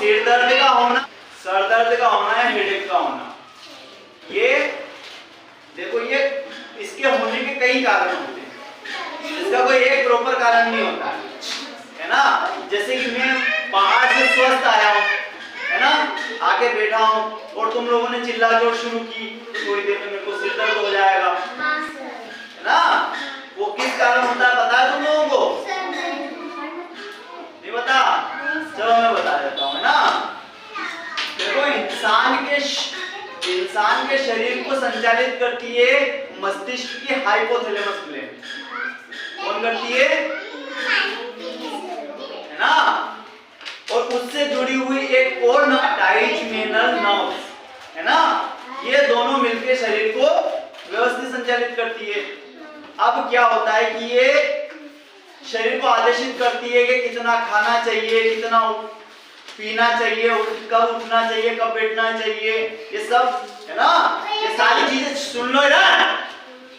सिर दर्द का होना, सर दर्द का होना या हेडेक का होना, ये देखो ये इसके होने के कई कारण होते हैं, इसका कोई एक प्रॉपर कारण नहीं होता है ना। जैसे कि मैं बाहर से स्वस्थ आया हूँ है ना, आके बैठा हूँ और तुम लोगों ने चिल्ला जोर शुरू की तो थोड़ी देर में मेरे को सिर दर्द हो जाएगा है ना। वो किस कारण होता है पता है तुम लोगों को? नहीं पता? चलो मैं बता देता हूँ है ना। देखो इंसान के शरीर को संचालित करती है मस्तिष्क की हाइपोथैलेमस ग्लैंड। कौन करती है ना। और उससे जुड़ी हुई एक और ट्राइजेमिनल नर्व्स है ना, ये दोनों मिलकर शरीर को व्यवस्थित संचालित करती है। अब क्या होता है कि ये शरीर को आदेशित करती है कि कितना खाना चाहिए, कितना पीना चाहिए, कब उठना चाहिए, कब बैठना चाहिए, ये सब है ना। ये सारी चीजें सुन लो यार,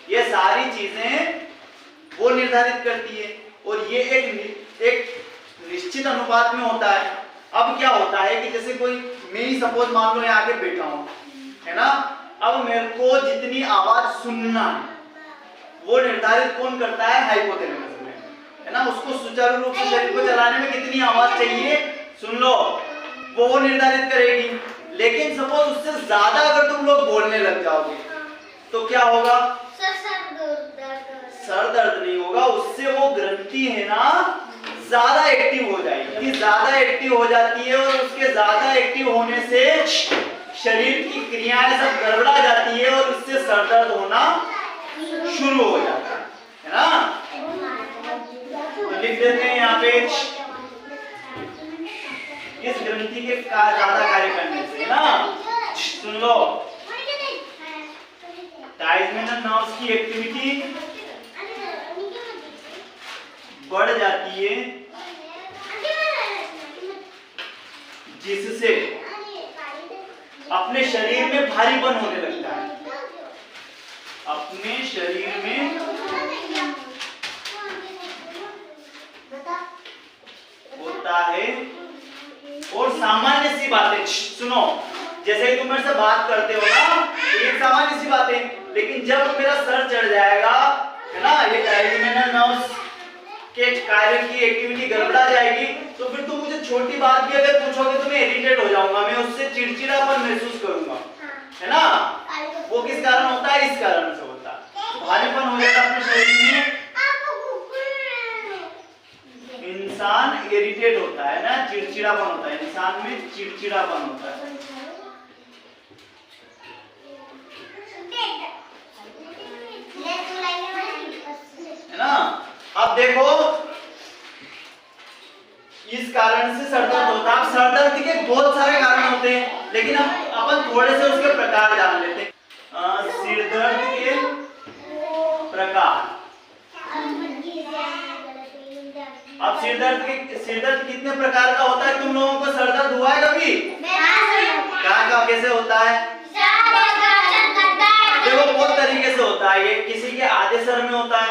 ये सारी चीजें वो निर्धारित करती है और ये एक निश्चित अनुपात में होता है। अब क्या होता है कि जैसे कोई मैं ही सपोज मान लो यहाँ आके बैठा हूँ है ना, अब मेरे को जितनी आवाज सुनना है वो निर्धारित कौन करता है? हाइपोथैलेमस ग्लैंड है ना। उसको सुचारू रूप से शरीर को चलाने में कितनी आवाज चाहिए सुन लो, वो निर्धारित करेगी। लेकिन सपोज उससे ज्यादा अगर तुम लोग बोलने लग जाओगे तो क्या होगा? सर दर्द नहीं होगा, उससे वो ग्रंथि है ना ज्यादा एक्टिव हो जाएगी, ज्यादा एक्टिव हो जाती है और उसके ज्यादा एक्टिव होने से शरीर की क्रियाएं सब गड़बड़ा जाती है और उससे सर दर्द होना शुरू हो जाता है ना। तो लिख देते हैं यहाँ पे इस ग्रंथि के ज्यादा कार्य करने से ना, सुन लो, ट्राइजेमिनल नर्व्स की एक्टिविटी बढ़ जाती है जिससे अपने शरीर में भारीपन होने लगता है, अपने शरीर में होता है। और सामान्य सी बातें सुनो, जैसे तुम मेरे से बात करते हो ना तो ये सामान्य सी बातें, लेकिन जब मेरा सर चढ़ जाएगा है ना, ये ट्राइजेमिनल नर्व्स के कार्य की एक्टिविटी गड़बड़ा जाएगी तो फिर तुम मुझे छोटी बात भी अगर पूछोगे तो मैं इरिटेट हो जाऊंगा, मैं उससे चिड़चिड़ापन महसूस करूंगा है ना। वो किस कारण होता है? इस कारण से होता है, भारीपन हो जाता है अपने शरीर में, इंसान इरिटेट होता है ना, चिड़चिड़ापन होता है, इंसान में चिड़चिड़ापन होता है ना। अब देखो इस कारण से सर दर्द होता है। सर दर्द के बहुत सारे कारण होते हैं लेकिन अब अपन थोड़े से उसके प्रकार जान लेते हैं। सिर दर्द के प्रकार। अब सिर दर्द कितने प्रकार का होता है? तुम लोगों को सर दर्द हुआ है कभी? क्या कैसे होता है? देखो बहुत तरीके से होता है। ये किसी के आधे सर में होता है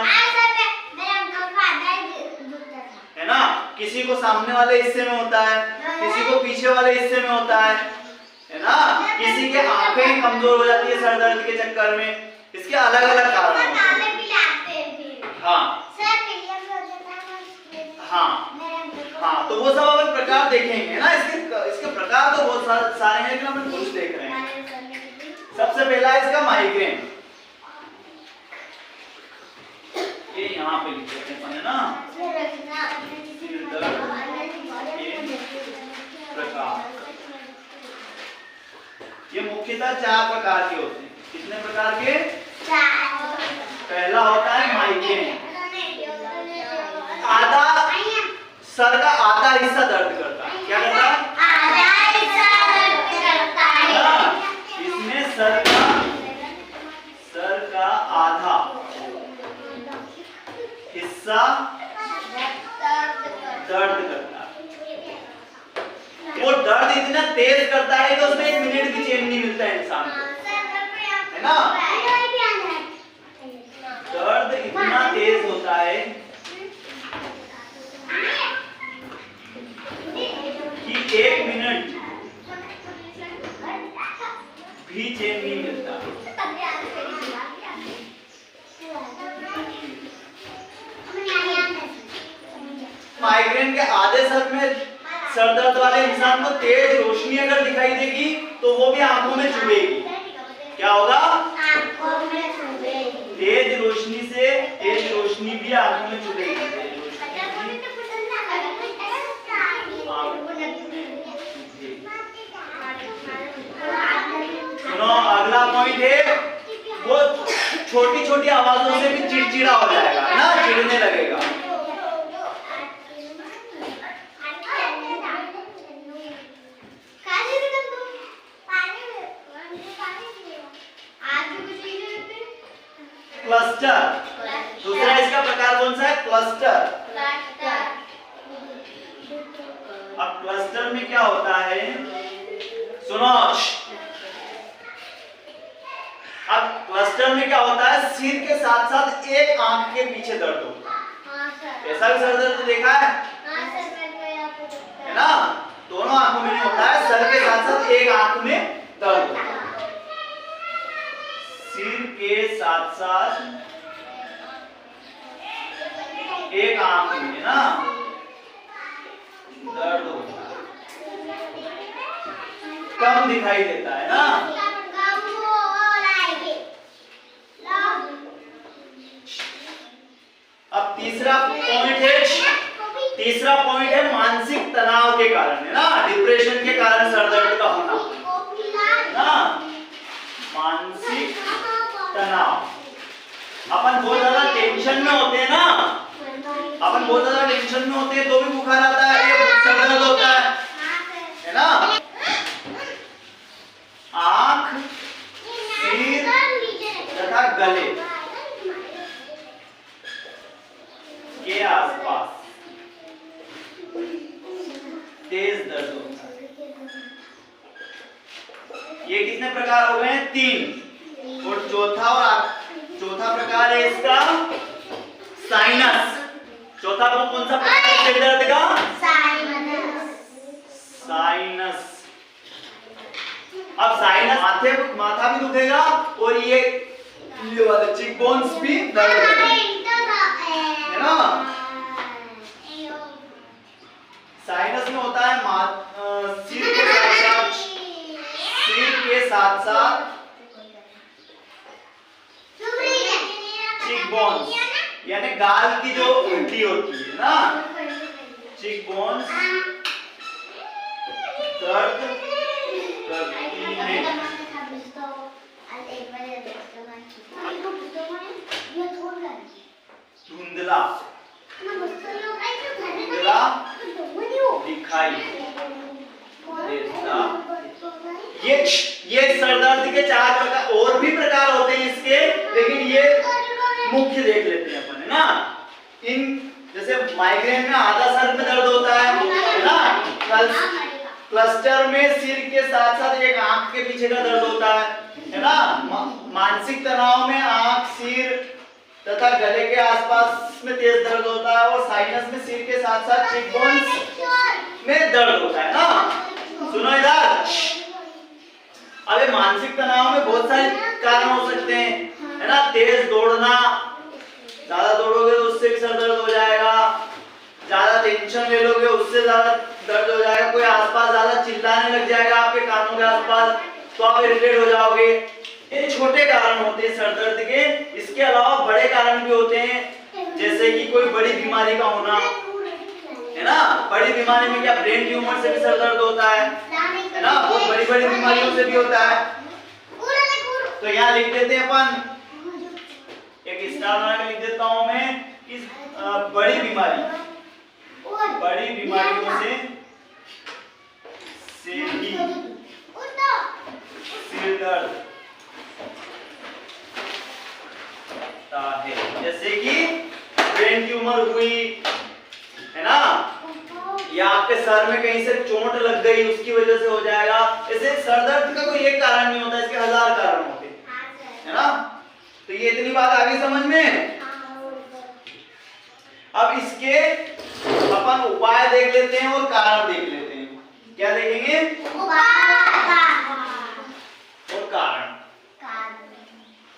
ना, किसी को सामने वाले हिस्से में होता है, किसी को पीछे वाले हिस्से में होता है ना, किसी के आंखें कमजोर हो जाती है सर दर्द के चक्कर में। इसके अलग अलग कारण होते हैं। हाँ, तो वो सब अपन प्रकार देखेंगे ना। इसके प्रकार तो बहुत सारे हैं लेकिन अपन कुछ देख रहे हैं। सबसे पहला है इसका माइग्रेन। ये यहाँ पे लिख देते हैं ना, सिर दर्द के प्रकार। ये मुख्यतः 4 प्रकार के होते हैं। कितने प्रकार के? 4। पहला होता है माइग्रेन। सर का आधा हिस्सा दर्द करता है। क्या करता है? आधा हिस्सा दर्द करता है। इसमें सर का आधा हिस्सा दर्द करता है। वो दर्द इतना तेज करता है कि उसमें 1 मिनट की चैन नहीं मिलता है इंसान को, है ना। दर्द इतना तेज होता है कि 1 मिनट माइग्रेन के आधे सर में सर दर्द वाले इंसान को तेज रोशनी अगर दिखाई देगी तो वो भी आंखों में चुभेगी। क्या होगा? आंखों में चुभेगी। तेज रोशनी भी आंखों में चुभेगी। सुनो, अगला पॉइंट है वो छोटी छोटी आवाजों से भी चिड़चिड़ा हो जाएगा, है ना, चिढ़ने लगेगा। क्लस्टर, दूसरा इसका प्रकार कौन सा है? क्लस्टर। अब क्लस्टर में क्या होता है, सुनो, अब क्लस्टर में क्या होता है, सिर के साथ साथ एक आंख के पीछे दर्द होता है। ऐसा भी सर दर्द देखा है ना? दोनों आंखों में नहीं होता है, सर के साथ साथ एक आंख में दर्द होता है। सिर के साथ साथ एक आंख में ना दर्द होता है, कम दिखाई देता है ना। अब तीसरा पॉइंट है मानसिक तनाव के कारण, है ना, डिप्रेशन के कारण सर दर्द का होना, ना, मानसिक तनाव। अपन बहुत ज्यादा टेंशन में होते हैं ना, तो भी बुखार आता है, ये सर दर्द होता है ना। आंख, सिर तथा गले के आसपास तेज दर्द होता है। ये कितने प्रकार हो गए हैं? 3। और चौथा प्रकार है इसका साइनस। चौथा कौन सा प्रकार है दर्द का? साइनस। अब साइनस माथा भी दुखेगा और ये वाले चिक बोन्स भी दर्द करेंगे, है ना। साइनस में होता है सिर के साथ साथ चिक बोन्स, यानी गाल की जो हड्डी होती है ना, चिक बोन्स दर्द करती है। धुंधला दिखाई देता। ये सर दर्द के 4 प्रकार, और भी प्रकार होते हैं इसके, लेकिन ये मुख्य देख लेते हैं अपन, है ना। जैसे माइग्रेन में आधा सर में दर्द होता है ना, क्लस्टर में सिर के साथ साथ एक आंख के पीछे का दर्द होता है ना। मानसिक तनाव में आंख, सिर तथा गले के आसपास में तेज दर्द होता है, और साइनस में सिर के साथ साथ चिक बोन्स में दर्द होता है ना। सुनो इधर, अबे मानसिक तनाव में बहुत सारे कारण हो सकते हैं, है ना। तेज दौड़ना, ज्यादा दौड़ोगे तो उससे भी सर दर्द हो जाएगा। ज्यादा टेंशन ले लोगे उससे ज्यादा दर्द हो जाएगा। कोई आसपास ज्यादा चिल्लाने लग जाएगा आपके कानों के आसपास तो आप इरिटेट हो जाओगे। ये छोटे कारण होते हैं सर दर्द के। इसके अलावा बड़े कारण भी होते हैं, जैसे कि कोई बड़ी बीमारी का होना, है ना। बड़ी बीमारी में क्या, ब्रेन ट्यूमर से भी सर दर्द होता है ना। बहुत बड़ी बड़ी बीमारियों से भी होता है। तो यहाँ लिख देते हैं अपन, एक स्टार बना के लिख देता हूं मैं, इस बड़ी बीमारियों से सिर दर्द है। जैसे कि ब्रेन ट्यूमर हुई, है ना, या आपके सर में कहीं से चोट लग गई उसकी वजह से हो जाएगा। ऐसे सर दर्द का कोई एक कारण नहीं होता, इसके 1000 कारण होते हैं, है ना। तो ये इतनी बात आ गई समझ में। अब इसके अपन उपाय देख लेते हैं और कारण देख लेते हैं। क्या देखेंगे? और कारण।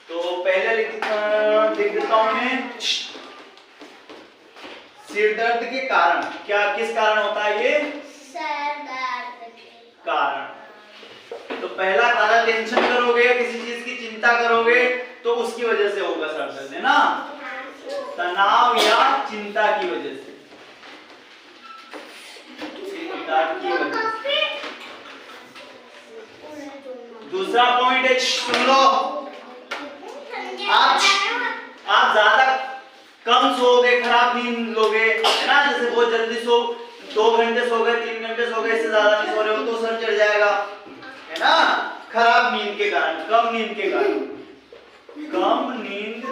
तो पहले लिख देता हूं मैं, सिर दर्द के कारण, क्या किस कारण होता है ये? सर दर्द के कारण। तो पहला कारण टेंशन करोगे, किसी चीज की चिंता करोगे तो उसकी वजह से होगा सर दर्द, है ना? तनाव या चिंता की वजह से, चिंता की वजह से। दूसरा पॉइंट है, सुन लो, आप ज्यादा कम सोओगे, खराब नींद लोगे, है ना? जैसे बहुत जल्दी सो, 2 घंटे सो गए, 3 घंटे सो गए, इससे ज्यादा नहीं सो रहे हो तो सर चढ़ जाएगा, है ना? खराब नींद के कारण, कम नींद के कारण, कम नींद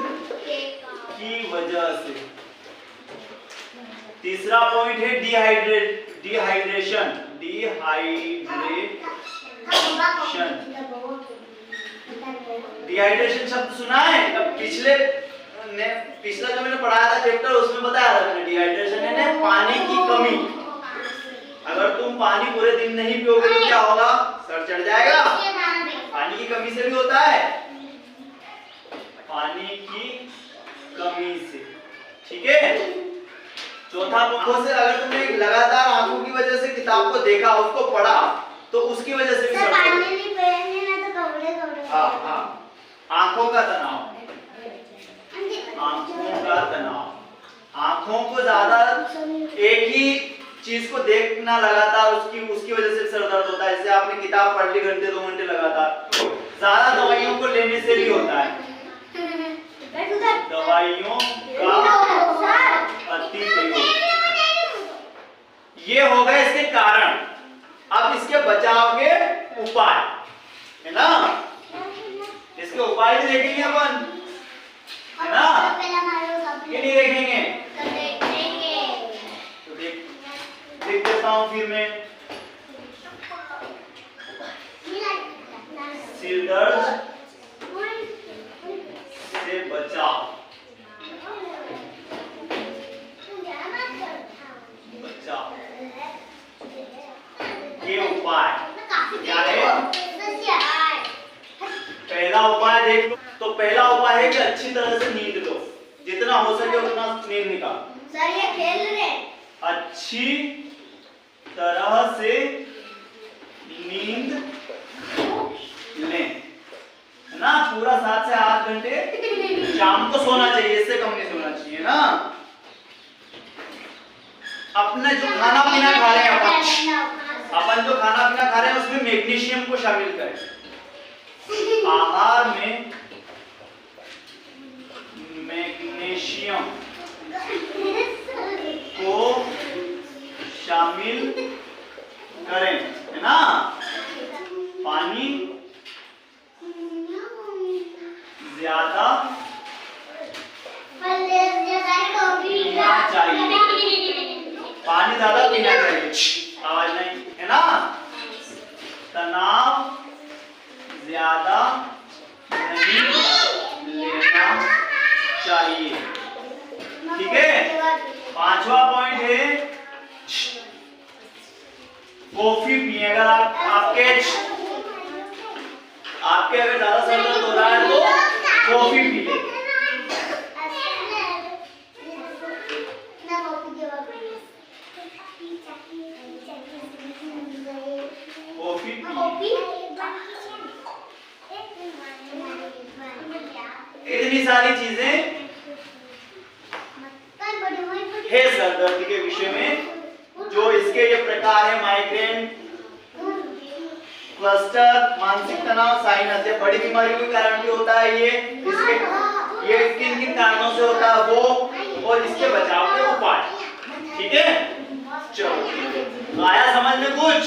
की वजह से। तीसरा पॉइंट है डिहाइड्रेशन। डिहाइड्रेशन शब्द सुना है? पिछला जो मैंने पढ़ाया था चैप्टर, उसमें बताया था मैंने, डिहाइड्रेशन है ना पानी की कमी। अगर तुम पानी पूरे दिन नहीं पियोगे तो क्या होगा? सर चढ़ जाएगा। पानी की कमी से भी होता है, पानी की कमी से, ठीक है? चौथा पॉइंट से, अगर तुमने लगातार आंखों की वजह से किताब को देखा, उसको पढ़ा, तो उसकी वजह से भी सर हाँ, आंखों का तनाव, आंखों का तनाव, आंखों को ज्यादा एक ही चीज को देखना लगातार, उसकी वजह से सर दर्द होता है। जैसे आपने किताब पढ़ ली घंटे 2 घंटे लगातार, ज्यादा दवाइयों को लेने से भी होता है, दवाइयों का अति प्रयोग, ये हो गए इसके कारण। अब इसके बचाव के उपाय, है ना? इसके उपाय भी देखेंगे अपन, है ना? ये नहीं देखेंगे तो देख देता हूं फिर मैं। सिर दर्द से बचाव, ये उपाय क्या है? पहला उपाय देख लो, तो पहला उपाय है कि अच्छी तरह से नींद लो, जितना हो सके उतना नींद निकालो। सर ये खेल रहे, अच्छी तरह से नींद लें, है ना? पूरा 7 से 8 घंटे शाम को सोना चाहिए, इससे कम नहीं सोना चाहिए ना? अपने जो खाना पीना खा रहे हैं अपन जो खाना पीना खा रहे हैं उसमें मैग्नीशियम को शामिल करें। आहार में मैग्नीशियम को शामिल करें, है ना? पानी ज्यादा पीना चाहिए, पानी ज्यादा पीना चाहिए, आवाज नहीं, है ना? तनाव ज्यादा नहीं लेना चाहिए, ठीक है? 5वां पॉइंट है कॉफी पिए। अगर आपके अगर ज्यादा सर दर्द हो रहा है तो कॉफी पिए। इतनी सारी चीजें है सर दर्द के विषय में। जो इसके ये प्रकार है, माइग्रेन, क्लस्टर, मानसिक तनाव, साइनस, ये बड़ी बीमारियों के कारण भी होता है। ये किन किन कारणों से होता है वो, और इसके बचाव के उपाय, ठीक है? चलो, आया समझ में कुछ?